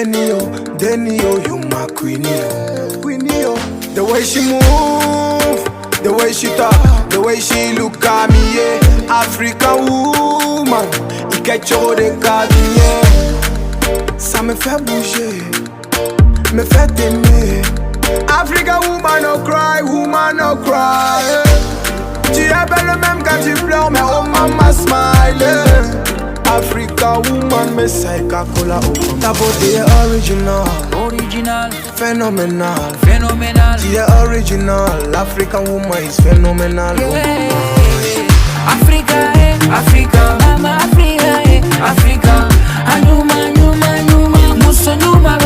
Denio, you my queenie. The way she move, the way she talk, the way she look at me, yeah. African woman, il quelque chose de cabinet. Ça me fait bouger, me fait aimer. African woman no cry, yeah. Tu es belle même quand tu pleures, mais oh mama smile, yeah. Africa woman, me say Coca-Cola. Ta beauté est original, phénoménal. Tu es original, African woman is phenomenal. Yeah. Africa, Africa, I'm Africa, Africa. Anuma, muso, numa,